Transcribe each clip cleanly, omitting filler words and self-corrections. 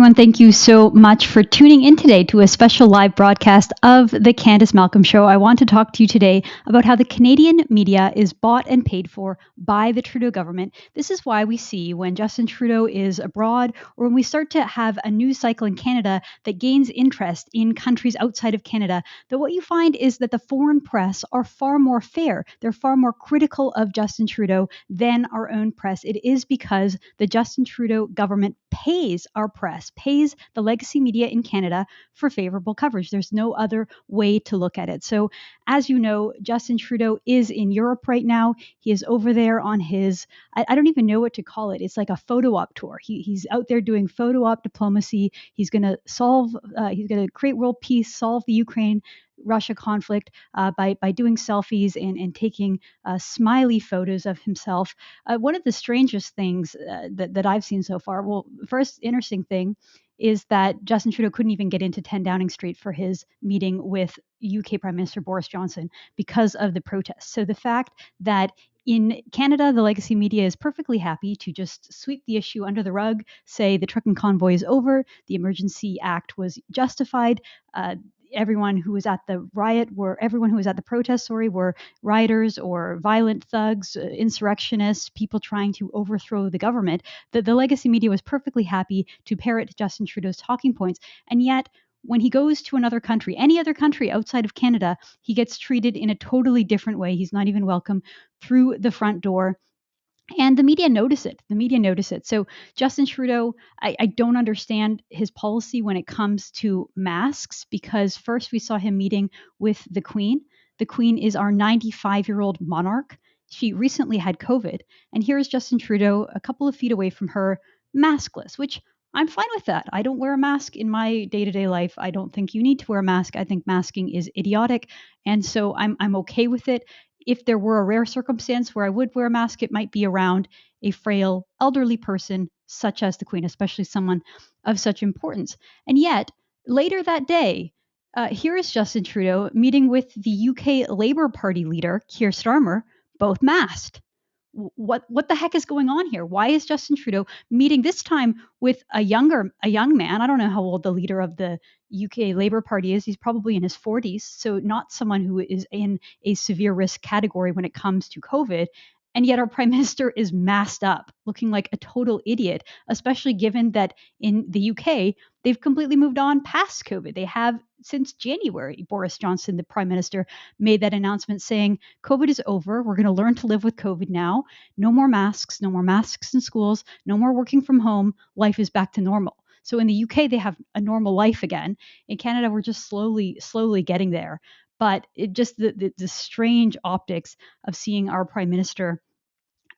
everyone. Thank you so much for tuning in today to a special live broadcast of the Candice Malcolm Show. I want to talk to you today about how the Canadian media is bought and paid for by the Trudeau government. This is why we see when Justin Trudeau is abroad or when we start to have a news cycle in Canada that gains interest in countries outside of Canada, that what you find is that the foreign press are far more fair. They're far more critical of Justin Trudeau than our own press. It is because the Justin Trudeau government pays our press, pays the legacy media in Canada for favorable coverage. There's no other way to look at it. So, as you know, Justin Trudeau is in Europe right now. He is over there on his, I don't even know what to call it. It's like a photo op tour. He's out there doing photo op diplomacy. He's going to he's going to create world peace, solve the Russia conflict by doing selfies and taking smiley photos of himself. One of the strangest things that I've seen so far, well, first interesting thing is that Justin Trudeau couldn't even get into 10 Downing Street for his meeting with UK Prime Minister Boris Johnson because of the protests. So the fact that in Canada, the legacy media is perfectly happy to just sweep the issue under the rug, say the trucking convoy is over, the Emergency Act was justified, everyone who was at the protest, were rioters or violent thugs, insurrectionists, people trying to overthrow the government. The legacy media was perfectly happy to parrot Justin Trudeau's talking points. And yet, when he goes to another country, any other country outside of Canada, he gets treated in a totally different way. He's not even welcome through the front door. And the media notice it. So Justin Trudeau, I don't understand his policy when it comes to masks, because first we saw him meeting with the Queen. The Queen is our 95-year-old monarch. She recently had COVID. And here's Justin Trudeau a couple of feet away from her, maskless, which I'm fine with that. I don't wear a mask in my day-to-day life. I don't think you need to wear a mask. I think masking is idiotic. And so I'm okay with it. If there were a rare circumstance where I would wear a mask, it might be around a frail, elderly person such as the Queen, especially someone of such importance. And yet, later that day, here is Justin Trudeau meeting with the UK Labour Party leader, Keir Starmer, both masked. What the heck is going on here? Why is Justin Trudeau meeting this time with a young man? I don't know how old the leader of the UK Labour Party is. He's probably in his 40s, so not someone who is in a severe risk category when it comes to COVID. And yet our prime minister is masked up, looking like a total idiot, especially given that in the UK, they've completely moved on past COVID. They have since January. Boris Johnson, the prime minister, made that announcement saying, COVID is over. We're going to learn to live with COVID now. No more masks in schools, no more working from home. Life is back to normal. So in the UK, they have a normal life again. In Canada, we're just slowly getting there. But it just the strange optics of seeing our prime minister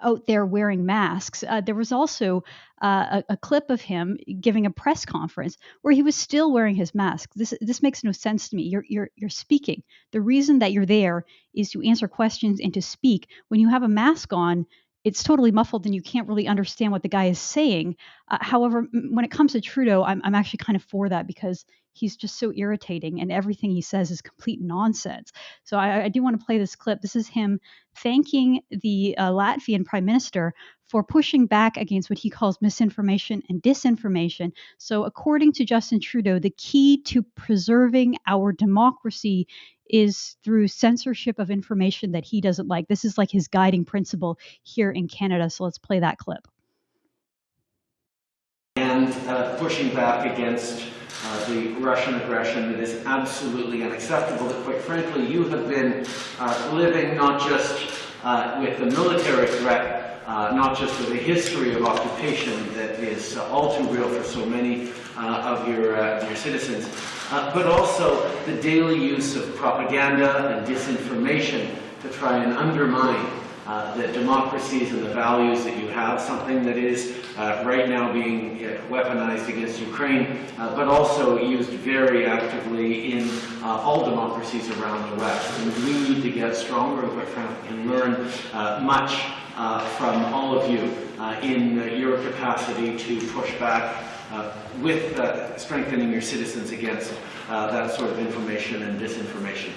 out there wearing masks. There was also a clip of him giving a press conference where he was still wearing his mask. This makes no sense to me. You're speaking. The reason that you're there is to answer questions and to speak. When you have a mask on, it's totally muffled and you can't really understand what the guy is saying. However, when it comes to Trudeau, I'm actually kind of for that, because he's just so irritating and everything he says is complete nonsense. So I do want to play this clip. This is him thanking the Latvian prime minister for pushing back against what he calls misinformation and disinformation. So according to Justin Trudeau, the key to preserving our democracy is through censorship of information that he doesn't like. This is like his guiding principle here in Canada. So let's play that clip. And pushing back against the Russian aggression that is absolutely unacceptable. That, quite frankly, you have been living not just with the military threat, not just with a history of occupation that is all too real for so many of your citizens, but also the daily use of propaganda and disinformation to try and undermine the democracies and the values that you have, something that is right now being weaponized against Ukraine, but also used very actively in all democracies around the West. And we need to get stronger and, quite frankly, and learn much from all of you in your capacity to push back with strengthening your citizens against that sort of information and disinformation.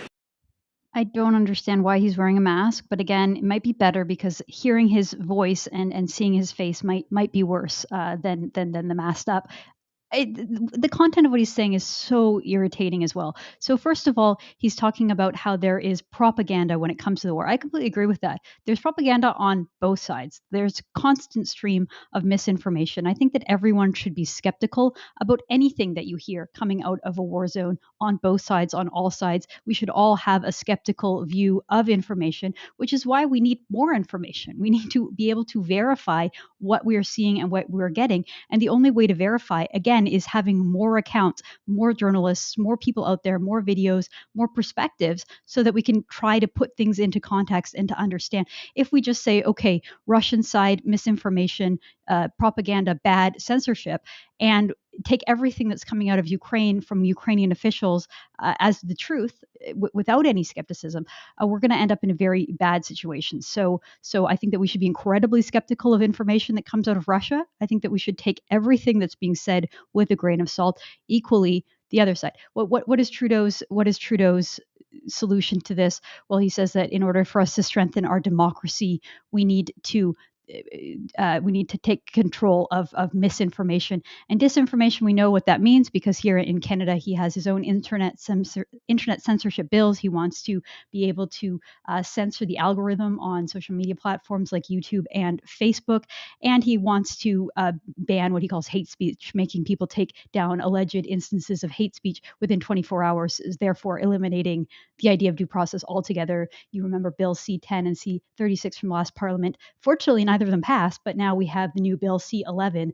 I don't understand why he's wearing a mask, but again, it might be better because hearing his voice and seeing his face might be worse than the masked up. the content of what he's saying is so irritating as well. So first of all, he's talking about how there is propaganda when it comes to the war. I completely agree with that. There's propaganda on both sides. There's constant stream of misinformation. I think that everyone should be skeptical about anything that you hear coming out of a war zone on both sides, on all sides. We should all have a skeptical view of information, which is why we need more information. We need to be able to verify what we are seeing and what we're getting. And the only way to verify, again, is having more accounts, more journalists, more people out there, more videos, more perspectives, so that we can try to put things into context and to understand. If we just say, okay, Russian side, misinformation, propaganda, bad, censorship, and take everything that's coming out of Ukraine from Ukrainian officials as the truth without any skepticism, we're going to end up in a very bad situation. So I think that we should be incredibly skeptical of information that comes out of Russia. I think that we should take everything that's being said with a grain of salt. Equally, the other side. What is Trudeau's solution to this? Well, he says that in order for us to strengthen our democracy, we need to take control of misinformation and disinformation. We know what that means because here in Canada, he has his own internet censorship bills. He wants to be able to censor the algorithm on social media platforms like YouTube and Facebook, and he wants to ban what he calls hate speech, making people take down alleged instances of hate speech within 24 hours, therefore eliminating the idea of due process altogether. You remember Bill C-10 and C-36 from last Parliament. Fortunately, neither of them passed, but now we have the new Bill C-11,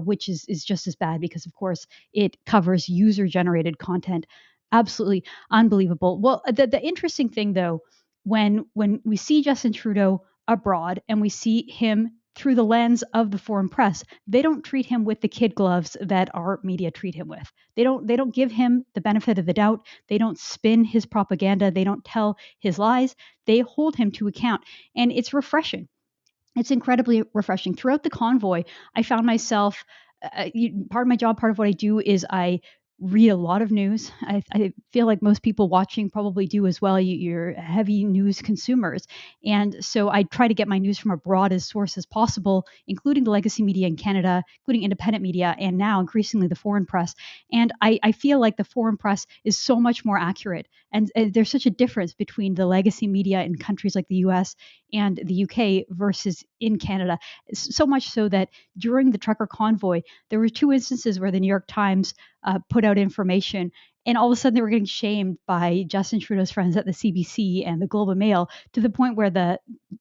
which is just as bad because, of course, it covers user-generated content. Absolutely unbelievable. Well, the interesting thing, though, when we see Justin Trudeau abroad and we see him through the lens of the foreign press, they don't treat him with the kid gloves that our media treat him with. They don't give him the benefit of the doubt. They don't spin his propaganda. They don't tell his lies. They hold him to account, and it's refreshing. It's incredibly refreshing. Throughout the convoy, I found myself, part of my job, part of what I do is I read a lot of news. I feel like most people watching probably do as well. You're heavy news consumers. And so I try to get my news from a broadest source as possible, including the legacy media in Canada, including independent media, and now increasingly the foreign press. And I feel like the foreign press is so much more accurate. And there's such a difference between the legacy media in countries like the US and the UK versus in Canada. So much so that during the trucker convoy, there were two instances where the New York Times put out information, and all of a sudden they were getting shamed by Justin Trudeau's friends at the CBC and the Globe and Mail to the point where the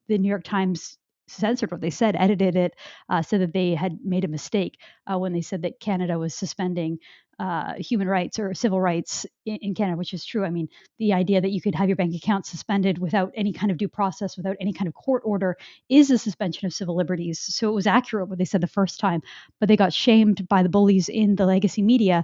New York Times censored what they said, edited it, said that they had made a mistake when they said that Canada was suspending human rights or civil rights in Canada, which is true. I mean, the idea that you could have your bank account suspended without any kind of due process, without any kind of court order, is a suspension of civil liberties. So it was accurate what they said the first time, but they got shamed by the bullies in the legacy media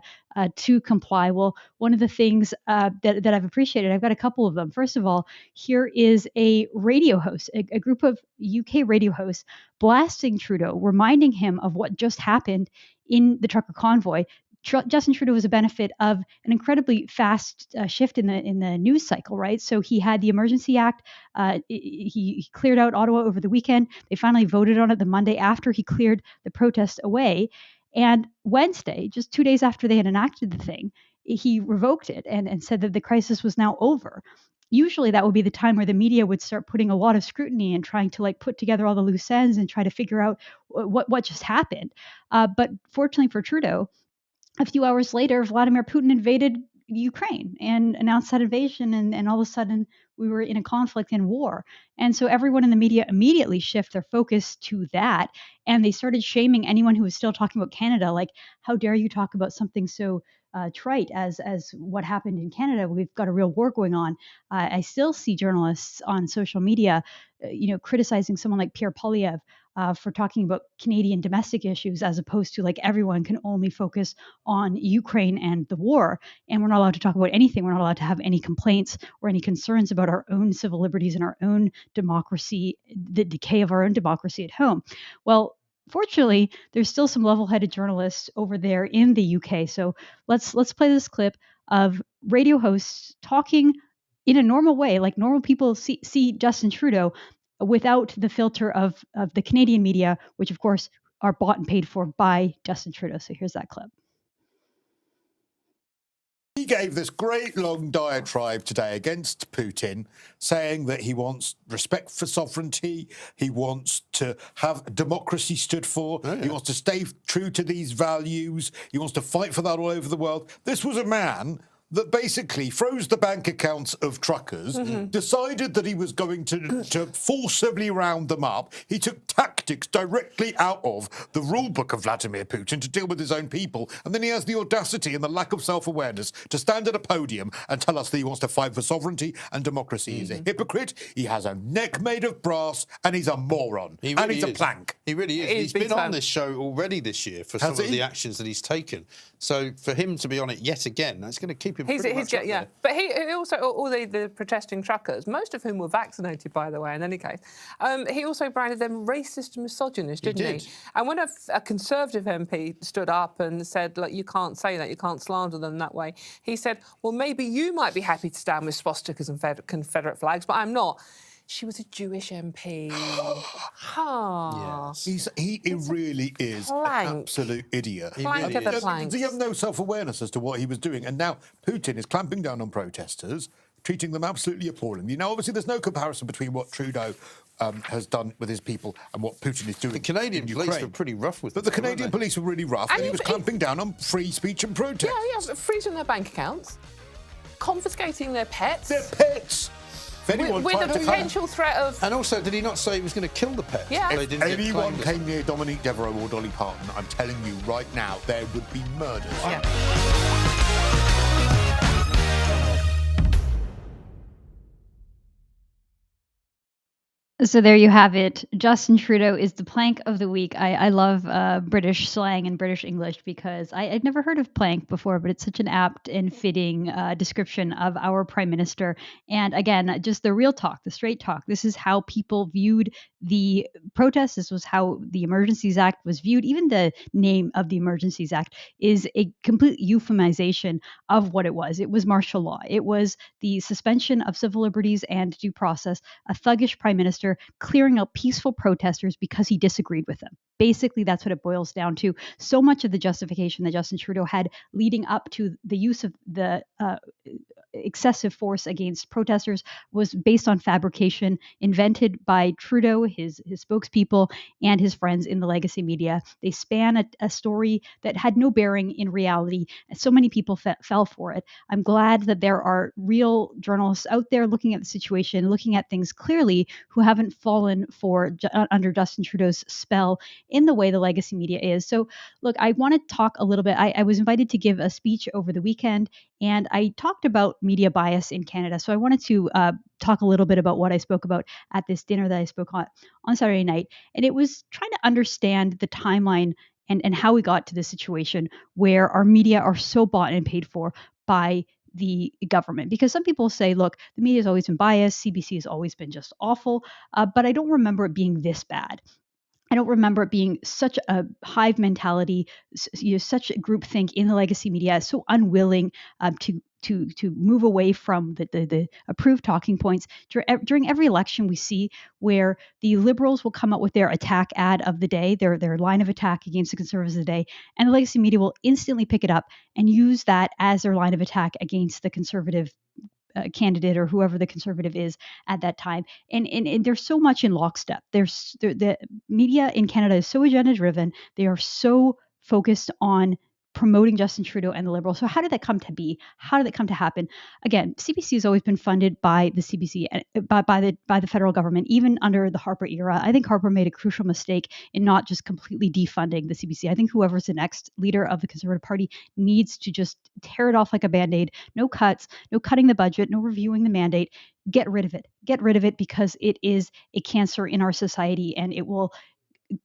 to comply. Well, one of the things that I've appreciated, I've got a couple of them. First of all, here is a radio host, a group of UK radio hosts blasting Trudeau, reminding him of what just happened in the trucker convoy. Justin Trudeau was a benefit of an incredibly fast shift in the news cycle, right? So he had the Emergency Act. He cleared out Ottawa over the weekend. They finally voted on it the Monday after he cleared the protest away. And Wednesday, just 2 days after they had enacted the thing, he revoked it and said that the crisis was now over. Usually that would be the time where the media would start putting a lot of scrutiny and trying to put together all the loose ends and try to figure out what just happened. But fortunately for Trudeau, a few hours later, Vladimir Putin invaded Ukraine and announced that invasion, and all of a sudden we were in a conflict and war. And so everyone in the media immediately shift their focus to that, and they started shaming anyone who was still talking about Canada, like, how dare you talk about something so trite as what happened in Canada? We've got a real war going on. I still see journalists on social media, criticizing someone like Pierre Poilievre for talking about Canadian domestic issues, as opposed to everyone can only focus on Ukraine and the war, and we're not allowed to talk about anything. We're not allowed to have any complaints or any concerns about our own civil liberties and our own democracy, the decay of our own democracy at home. Well, fortunately, there's still some level-headed journalists over there in the UK. So let's play this clip of radio hosts talking in a normal way, like normal people see Justin Trudeau, without the filter of the Canadian media, which of course are bought and paid for by Justin Trudeau. So here's that clip. gave this great long diatribe today against Putin, saying that he wants respect for sovereignty, he wants to have democracy stood for, he wants to stay true to these values, he wants to fight for that all over the world. This was a man that basically froze the bank accounts of truckers, decided that he was going to forcibly round them up. He took tactics directly out of the rule book of Vladimir Putin to deal with his own people. And then he has the audacity and the lack of self-awareness to stand at a podium and tell us that he wants to fight for sovereignty and democracy. He's a hypocrite, he has a neck made of brass, and he's a moron. And he's a plank. He really is. He's been on this show already this year for some of the actions that he's taken. So for him to be on it yet again, that's going to keep him pretty much up there. But he also, all the protesting truckers, most of whom were vaccinated, by the way, in any case, he also branded them racist and misogynist, didn't he? And when a Conservative MP stood up and said, like, you can't say that, you can't slander them that way, he said, well, maybe you might be happy to stand with swastikas and Confederate flags, but I'm not. She was a Jewish MP. Yes. He really is an absolute idiot. Plank of the planks. He have no self-awareness as to what he was doing. And now Putin is clamping down on protesters, treating them absolutely appallingly. Now, obviously, there's no comparison between what Trudeau has done with his people and what Putin is doing. The Canadian police were pretty rough with them. But the Canadian police were really rough, and he was clamping down on free speech and protest. Yeah, freezing their bank accounts, confiscating their pets. Their pets! With a potential threat of... And also, did he not say he was going to kill the pets? Yeah. If anyone came near Dominique Devereaux or Dolly Parton, I'm telling you right now, there would be murders. Yeah. So there you have it. Justin Trudeau is the plank of the week. I love British slang and British English because I'd never heard of plank before, but it's such an apt and fitting description of our Prime Minister. And again, just the real talk, the straight talk. This is how people viewed the protests. This was how the Emergencies Act was viewed. Even the name of the Emergencies Act is a complete euphemization of what it was. It was martial law. It was the suspension of civil liberties and due process, a thuggish Prime Minister clearing out peaceful protesters because he disagreed with them. Basically, that's what it boils down to. So much of the justification that Justin Trudeau had leading up to the use of the excessive force against protesters was based on fabrication invented by Trudeau, his spokespeople, and his friends in the legacy media. They span a story that had no bearing in reality, and so many people fell for it. I'm glad that there are real journalists out there looking at the situation, looking at things clearly, who haven't fallen for under Justin Trudeau's spell in the way the legacy media is. So, look, I want to talk a little bit. I was invited to give a speech over the weekend, and I talked about media bias in Canada. So I wanted to talk a little bit about what I spoke about at this dinner that I spoke on Saturday night. And it was trying to understand the timeline and how we got to this situation where our media are so bought and paid for by the government. Because some people say, look, the media has always been biased, CBC has always been just awful, but I don't remember it being this bad. I don't remember it being such a hive mentality, such a groupthink in the legacy media, so unwilling to move away from the approved talking points. During every election, we see where the Liberals will come up with their attack ad of the day, their line of attack against the Conservatives of the day, and the legacy media will instantly pick it up and use that as their line of attack against the Conservative candidate or whoever the Conservative is at that time. And there's so much in lockstep. The media in Canada is so agenda driven. They are so focused on promoting Justin Trudeau and the Liberals. So how did that come to be? How did that come to happen? Again, CBC has always been funded by the CBC, by the federal government, even under the Harper era. I think Harper made a crucial mistake in not just completely defunding the CBC. I think whoever's the next leader of the Conservative Party needs to just tear it off like a Band-Aid. No cuts, no cutting the budget, no reviewing the mandate. Get rid of it. Get rid of it because it is a cancer in our society and it will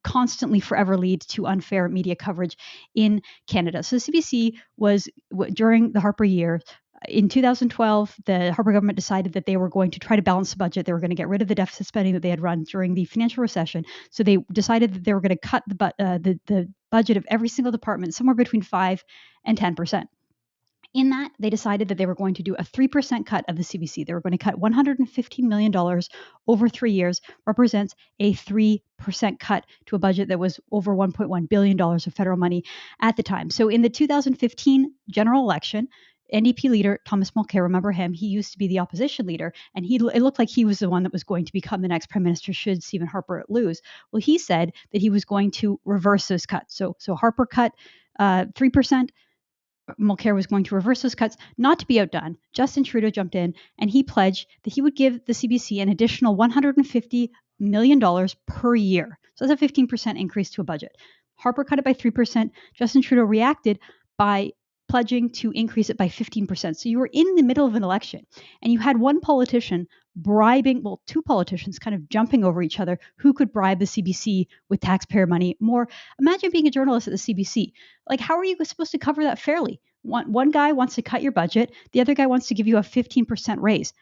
constantly forever lead to unfair media coverage in Canada. So the CBC was, during the Harper year, in 2012, the Harper government decided that they were going to try to balance the budget. They were going to get rid of the deficit spending that they had run during the financial recession. So they decided that they were going to cut the budget of every single department somewhere between 5 and 10%. In that, they decided that they were going to do a 3% cut of the CBC. They were going to cut $115 million over 3 years, represents a 3% cut to a budget that was over $1.1 billion of federal money at the time. So in the 2015 general election, NDP leader Thomas Mulcair, remember him? He used to be the opposition leader, and it looked like he was the one that was going to become the next prime minister should Stephen Harper lose. Well, he said that he was going to reverse those cuts. So Harper cut 3%. Mulcair was going to reverse those cuts. Not to be outdone, Justin Trudeau jumped in and he pledged that he would give the CBC an additional $150 million per year. So that's a 15% increase to a budget. Harper cut it by 3%. Justin Trudeau reacted by pledging to increase it by 15%. So you were in the middle of an election and you had one politician bribing, well, two politicians kind of jumping over each other who could bribe the CBC with taxpayer money more. Imagine being a journalist at the CBC. Like, how are you supposed to cover that fairly? One guy wants to cut your budget, the other guy wants to give you a 15% raise.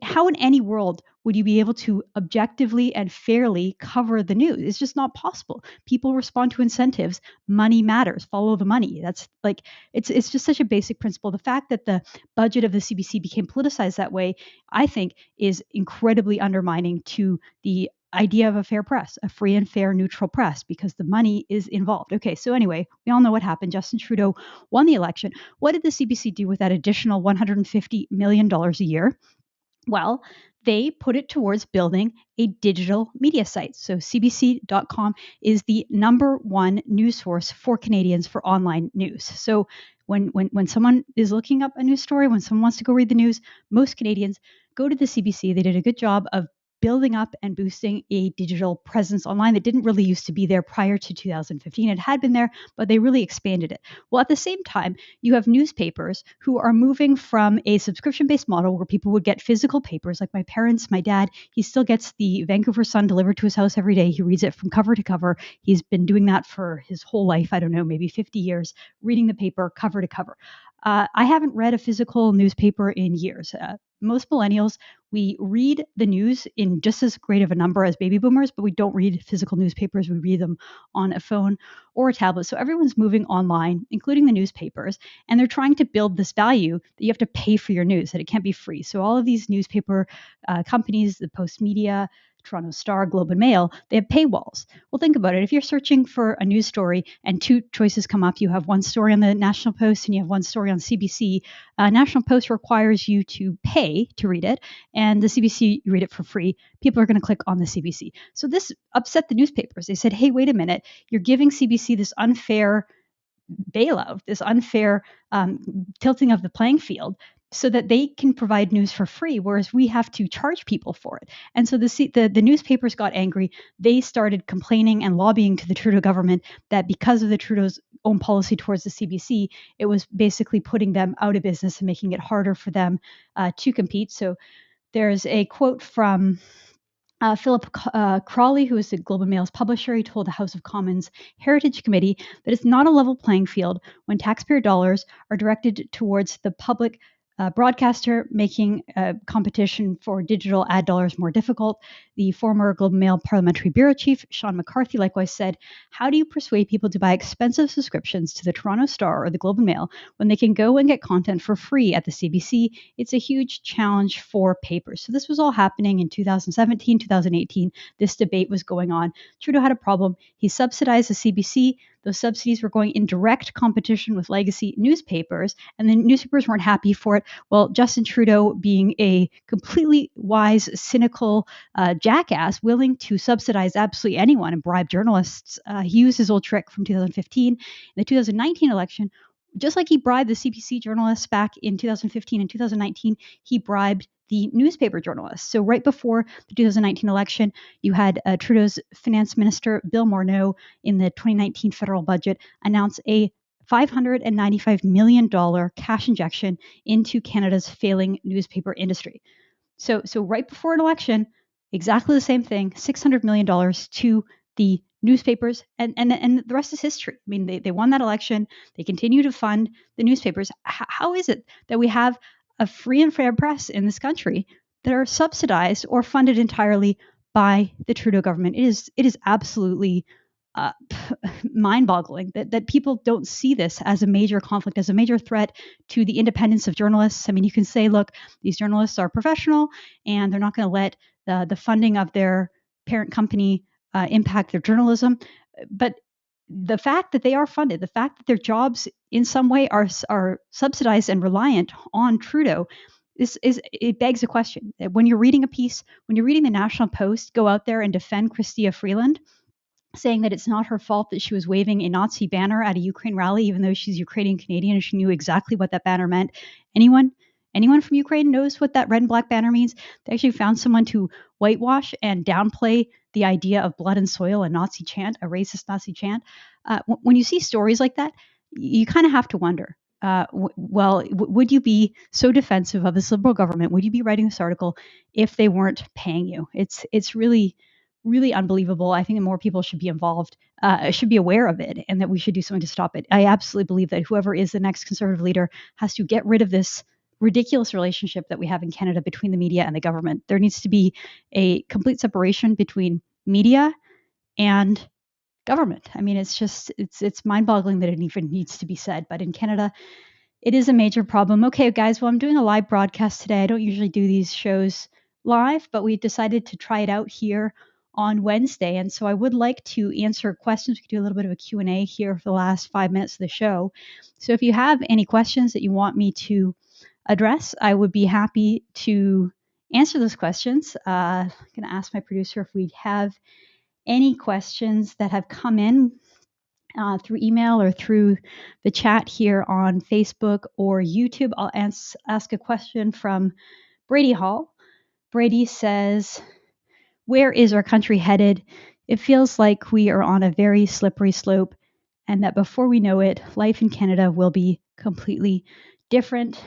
How in any world would you be able to objectively and fairly cover the news? It's just not possible. People respond to incentives. Money matters. Follow the money. That's like, it's just such a basic principle. The fact that the budget of the CBC became politicized that way, I think, is incredibly undermining to the idea of a fair press, a free and fair neutral press, because the money is involved. Okay, so anyway, we all know what happened. Justin Trudeau won the election. What did the CBC do with that additional $150 million a year? Well, they put it towards building a digital media site. So cbc.com is the number one news source for Canadians for online news. So when someone is looking up a news story, when someone wants to go read the news, most Canadians go to the CBC. They did a good job of building up and boosting a digital presence online that didn't really used to be there prior to 2015. It had been there, but they really expanded it. Well, at the same time, you have newspapers who are moving from a subscription-based model where people would get physical papers, like my parents, my dad. He still gets the Vancouver Sun delivered to his house every day. He reads it from cover to cover. He's been doing that for his whole life, I don't know, maybe 50 years, reading the paper cover to cover. I haven't read a physical newspaper in years. Most millennials, we read the news in just as great of a number as baby boomers, but we don't read physical newspapers. We read them on a phone or a tablet. So everyone's moving online, including the newspapers, and they're trying to build this value that you have to pay for your news, that it can't be free. So all of these newspaper companies, the Post Media, Toronto Star, Globe and Mail, they have paywalls. Well, think about it. If you're searching for a news story and two choices come up, you have one story on the National Post and you have one story on CBC. National Post requires you to pay to read it, and the CBC, you read it for free. People are going to click on the CBC. So this upset the newspapers. They said, hey, wait a minute. You're giving CBC this unfair bailout, this unfair tilting of the playing field, so that they can provide news for free, whereas we have to charge people for it. And so the newspapers got angry. They started complaining and lobbying to the Trudeau government that because of the Trudeau's own policy towards the CBC, it was basically putting them out of business and making it harder for them to compete. So there's a quote from Philip Crawley, who is the Globe and Mail's publisher. He told the House of Commons Heritage Committee that it's not a level playing field when taxpayer dollars are directed towards the public broadcaster, making competition for digital ad dollars more difficult. The former Globe and Mail Parliamentary Bureau Chief, Sean McCarthy, likewise said, how do you persuade people to buy expensive subscriptions to the Toronto Star or the Globe and Mail when they can go and get content for free at the CBC? It's a huge challenge for papers. So this was all happening in 2017, 2018. This debate was going on. Trudeau had a problem. He subsidized the CBC. Those subsidies were going in direct competition with legacy newspapers, and the newspapers weren't happy for it. Well, Justin Trudeau, being a completely wise, cynical jackass, willing to subsidize absolutely anyone and bribe journalists, he used his old trick from 2015. In the 2019 election, just like he bribed the CBC journalists back in 2015 and 2019, he bribed the newspaper journalists. So right before the 2019 election, you had Trudeau's finance minister, Bill Morneau, in the 2019 federal budget, announce a $595 million cash injection into Canada's failing newspaper industry. So right before an election, exactly the same thing, $600 million to the newspapers, and the rest is history. I mean, they won that election. They continue to fund the newspapers. How is it that we have a free and fair press in this country that are subsidized or funded entirely by the Trudeau government? It is absolutely mind-boggling that people don't see this as a major conflict, as a major threat to the independence of journalists. I mean, you can say, look, these journalists are professional and they're not going to let the funding of their parent company impact their journalism. But the fact that they are funded, the fact that their jobs in some way are subsidized and reliant on Trudeau, it begs a question. When you're reading a piece, when you're reading the National Post go out there and defend Chrystia Freeland, saying that it's not her fault that she was waving a Nazi banner at a Ukraine rally, even though she's Ukrainian Canadian and she knew exactly what that banner meant. Anyone from Ukraine knows what that red and black banner means? They actually found someone to whitewash and downplay the idea of blood and soil, a Nazi chant, a racist Nazi chant. When you see stories like that, you kind of have to wonder, would you be so defensive of this Liberal government? Would you be writing this article if they weren't paying you? It's really, really unbelievable. I think that more people should be involved, should be aware of it, and that we should do something to stop it. I absolutely believe that whoever is the next Conservative leader has to get rid of this ridiculous relationship that we have in Canada between the media and the government. There needs to be a complete separation between media and government. I mean, it's mind-boggling that it even needs to be said, but in Canada, it is a major problem. Okay, guys, well, I'm doing a live broadcast today. I don't usually do these shows live, but we decided to try it out here on Wednesday. And so I would like to answer questions. We could do a little bit of a Q&A here for the last 5 minutes of the show. So if you have any questions that you want me to address, I would be happy to answer those questions. I'm going to ask my producer if we have any questions that have come in through email or through the chat here on Facebook or YouTube. I'll ask a question from Brady Hall. Brady says, where is our country headed? It feels like we are on a very slippery slope, and that before we know it, life in Canada will be completely different.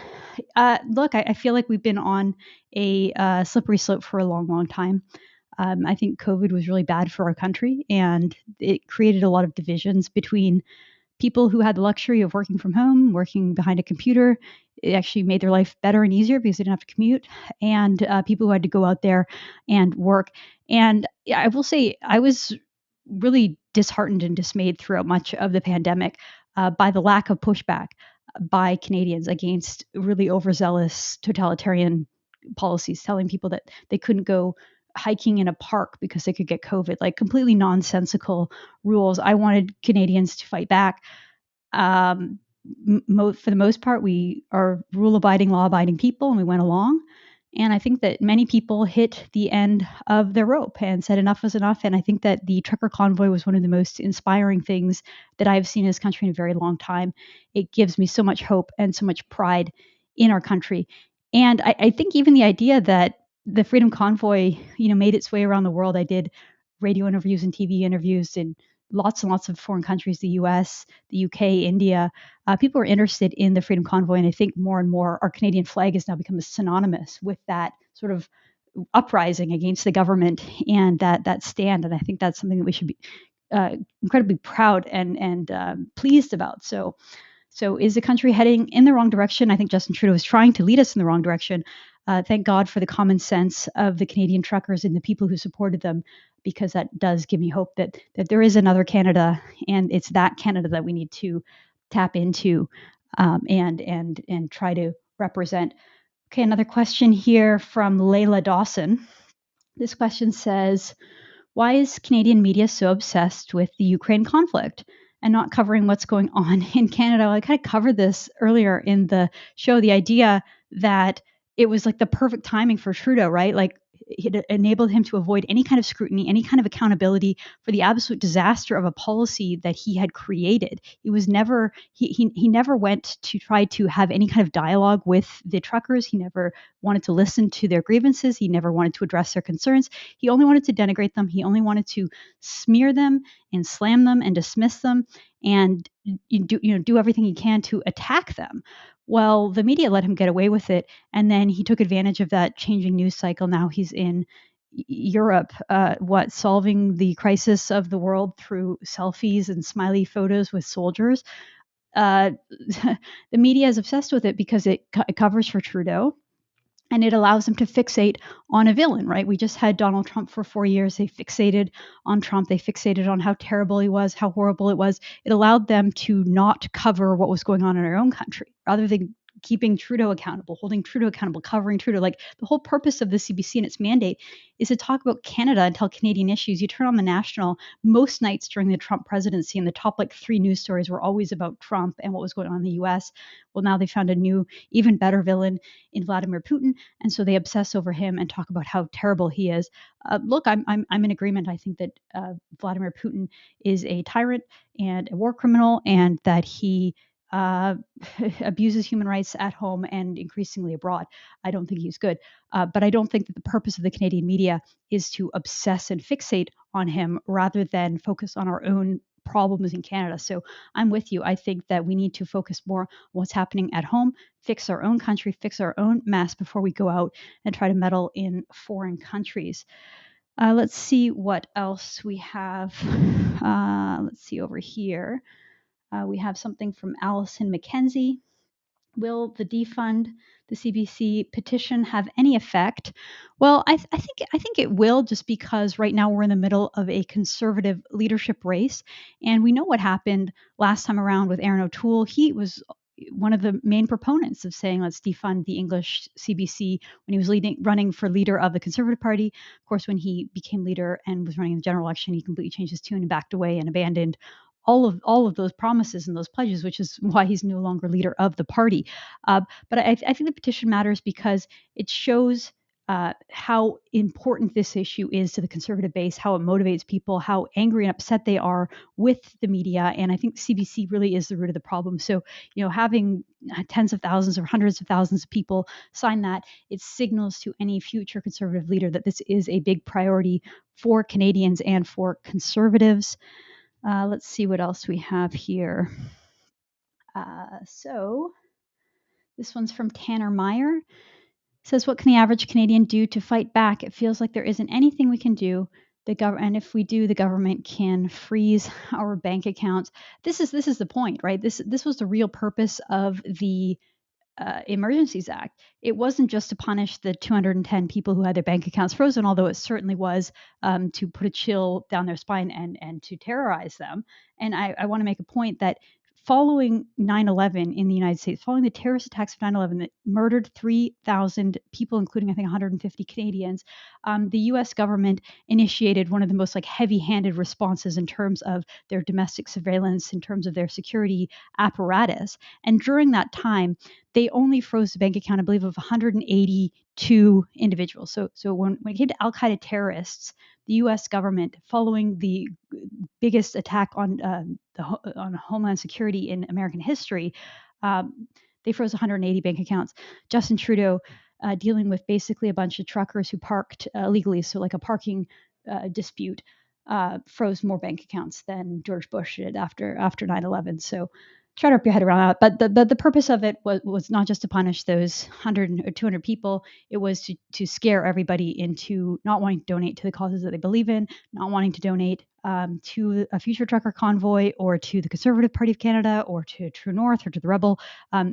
Look, I feel like we've been on a slippery slope for a long, long time. I think COVID was really bad for our country, and it created a lot of divisions between people who had the luxury of working from home, working behind a computer. It actually made their life better and easier because they didn't have to commute, and people who had to go out there and work. And I will say I was really disheartened and dismayed throughout much of the pandemic by the lack of pushback by Canadians against really overzealous totalitarian policies, telling people that they couldn't go hiking in a park because they could get COVID, like completely nonsensical rules. I wanted Canadians to fight back. For the most part, we are rule-abiding, law-abiding people, and we went along. And I think that many people hit the end of their rope and said enough was enough. And I think that the trucker convoy was one of the most inspiring things that I've seen in this country in a very long time. It gives me so much hope and so much pride in our country. And I think even the idea that the Freedom Convoy, made its way around the world. I did radio interviews and TV interviews in lots and lots of foreign countries, the US, the UK, India. People are interested in the Freedom Convoy, and I think more and more our Canadian flag has now become synonymous with that sort of uprising against the government and that stand. And I think that's something that we should be incredibly proud and pleased about. So is the country heading in the wrong direction? I think Justin Trudeau is trying to lead us in the wrong direction. Thank God for the common sense of the Canadian truckers and the people who supported them, because that does give me hope that there is another Canada, and it's that Canada that we need to tap into and try to represent. Okay, another question here from Layla Dawson. This question says, why is Canadian media so obsessed with the Ukraine conflict and not covering what's going on in Canada? I kind of covered this earlier in the show, the idea that it was like the perfect timing for Trudeau, right? Like it enabled him to avoid any kind of scrutiny, any kind of accountability for the absolute disaster of a policy that he had created. He was never, he never went to try to have any kind of dialogue with the truckers. He never wanted to listen to their grievances. He never wanted to address their concerns. He only wanted to denigrate them. He only wanted to smear them and slam them and dismiss them and do everything he can to attack them. Well, the media let him get away with it, and then he took advantage of that changing news cycle. Now he's in Europe, solving the crisis of the world through selfies and smiley photos with soldiers. The media is obsessed with it because it covers for Trudeau, and it allows them to fixate on a villain, right? We just had Donald Trump for 4 years. They fixated on Trump. They fixated on how terrible he was, how horrible it was. It allowed them to not cover what was going on in our own country. Rather than keeping Trudeau accountable, holding Trudeau accountable, covering Trudeau. Like the whole purpose of the CBC and its mandate is to talk about Canada and tell Canadian issues. You turn on the National most nights during the Trump presidency, and the top like 3 news stories were always about Trump and what was going on in the US. Well, now they found a new, even better villain in Vladimir Putin, and so they obsess over him and talk about how terrible he is. Look, I'm in agreement. I think that Vladimir Putin is a tyrant and a war criminal, and that he abuses human rights at home and increasingly abroad. I don't think he's good. But I don't think that the purpose of the Canadian media is to obsess and fixate on him rather than focus on our own problems in Canada. So I'm with you. I think that we need to focus more on what's happening at home, fix our own country, fix our own mess before we go out and try to meddle in foreign countries. Let's see what else we have. Let's see over here. We have something from Allison McKenzie. Will the defund the CBC petition have any effect? Well, I think it will, just because right now we're in the middle of a conservative leadership race, and we know what happened last time around with Aaron O'Toole. He was one of the main proponents of saying let's defund the English CBC when he was running for leader of the Conservative Party. Of course, when he became leader and was running the general election, he completely changed his tune and backed away and abandoned all of those promises and those pledges, which is why he's no longer leader of the party. But I think the petition matters because it shows how important this issue is to the conservative base, how it motivates people, how angry and upset they are with the media. And I think CBC really is the root of the problem. So, having tens of thousands or hundreds of thousands of people sign that, it signals to any future conservative leader that this is a big priority for Canadians and for conservatives. Let's see what else we have here. So this one's from Tanner Meyer. It says, what can the average Canadian do to fight back? It feels like there isn't anything we can do. And if we do, the government can freeze our bank accounts. This is the point, right? This was the real purpose of the Emergencies Act. It wasn't just to punish the 210 people who had their bank accounts frozen, although it certainly was to put a chill down their spine and to terrorize them. And I want to make a point that following 9/11 in the United States, following the terrorist attacks of 9/11 that murdered 3,000 people, including I think 150 Canadians, the U.S. government initiated one of the most heavy-handed responses in terms of their domestic surveillance, in terms of their security apparatus. And during that time, they only froze the bank account, I believe, of 182 individuals. So when it came to Al Qaeda terrorists, the U.S. government, following the biggest attack on Homeland Security in American history, they froze 180 bank accounts. Justin Trudeau, dealing with basically a bunch of truckers who parked illegally, so like a parking dispute, froze more bank accounts than George Bush did after 9/11. So try to wrap your head around that. But the purpose of it was not just to punish those 100 or 200 people. It was to scare everybody into not wanting to donate to the causes that they believe in, not wanting to donate to a future trucker convoy or to the Conservative Party of Canada or to True North or to the Rebel,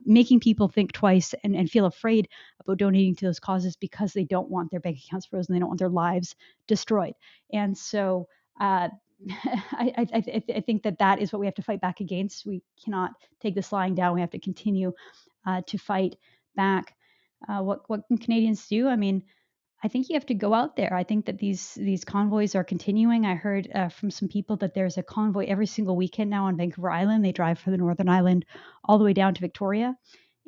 making people think twice and feel afraid about donating to those causes because they don't want their bank accounts frozen, they don't want their lives destroyed. And so I think that is what we have to fight back against. We cannot take this lying down. We have to continue to fight back. What can Canadians do? I mean, I think you have to go out there. I think that these convoys are continuing. I heard from some people that there's a convoy every single weekend now on Vancouver Island. They drive from the Northern Island all the way down to Victoria.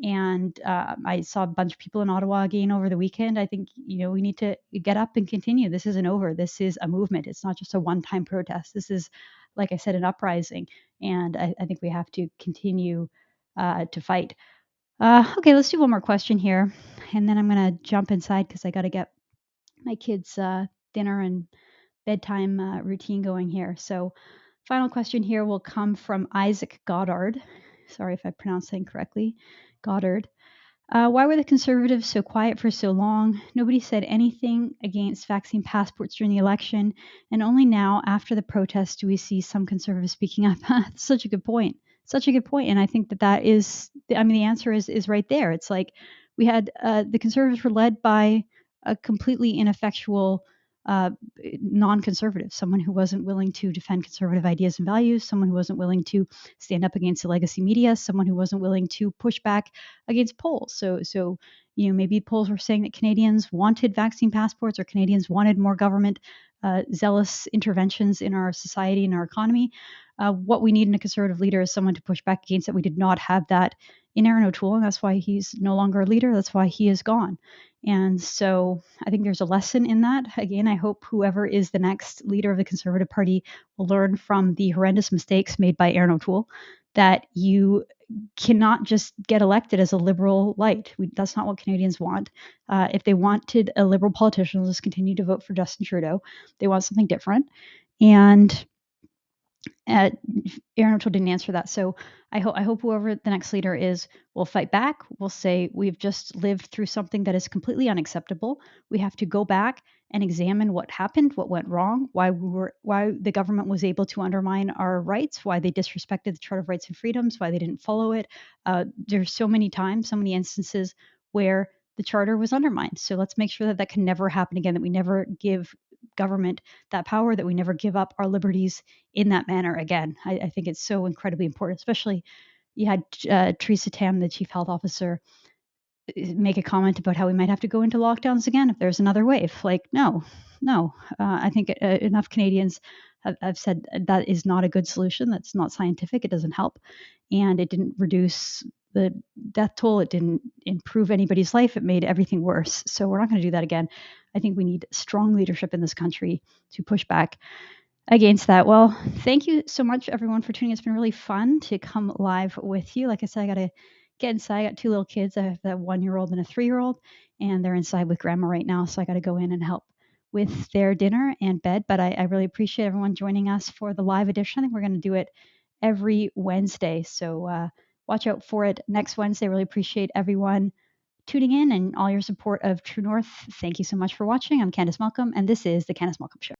And I saw a bunch of people in Ottawa again over the weekend. I think, we need to get up and continue. This isn't over. This is a movement. It's not just a one-time protest. This is, like I said, an uprising. And I think we have to continue to fight. Okay, let's do one more question here. And then I'm going to jump inside because I got to get my kids' dinner and bedtime routine going here. So final question here will come from Isaac Goddard. Sorry if I pronounced that incorrectly. Goddard. Why were the Conservatives so quiet for so long? Nobody said anything against vaccine passports during the election, and only now, after the protest, do we see some Conservatives speaking up. Such a good point. Such a good point. And I think that is, the answer is right there. It's like we had the Conservatives were led by a completely ineffectual non-conservative, someone who wasn't willing to defend conservative ideas and values, someone who wasn't willing to stand up against the legacy media, someone who wasn't willing to push back against polls. So maybe polls were saying that Canadians wanted vaccine passports or Canadians wanted more government zealous interventions in our society and our economy. What we need in a conservative leader is someone to push back against it. We did not have that in Aaron O'Toole, and that's why he's no longer a leader. That's why he is gone. And so I think there's a lesson in that. Again, I hope whoever is the next leader of the Conservative Party will learn from the horrendous mistakes made by Aaron O'Toole, that you cannot just get elected as a liberal light. That's not what Canadians want. If they wanted a liberal politician, they'll just continue to vote for Justin Trudeau. They want something different. And Aaron O'Toole didn't answer that. So I hope whoever the next leader is will fight back. Will say, we've just lived through something that is completely unacceptable. We have to go back and examine what happened, what went wrong, why the government was able to undermine our rights, why they disrespected the Charter of Rights and Freedoms, why they didn't follow it. There's so many times, so many instances where the charter was undermined. So let's make sure that that can never happen again, that we never give government that power, that we never give up our liberties in that manner again. I think it's so incredibly important, especially you had Theresa Tam, the chief health officer, make a comment about how we might have to go into lockdowns again if there's another wave. Like, no. I think enough Canadians have said that is not a good solution. That's not scientific. It doesn't help. And it didn't reduce the death toll. It didn't improve anybody's life. It made everything worse. So we're not going to do that again. I think we need strong leadership in this country to push back against that. Well, thank you so much, everyone, for tuning in. It's been really fun to come live with you. Like I said, I got to get inside. I got 2 little kids. I have a 1-year-old and a 3-year-old, and they're inside with grandma right now. So I got to go in and help with their dinner and bed. But I really appreciate everyone joining us for the live edition. I think we're going to do it every Wednesday. So watch out for it next Wednesday. Really appreciate everyone tuning in and all your support of True North. Thank you so much for watching. I'm Candice Malcolm, and this is The Candice Malcolm Show.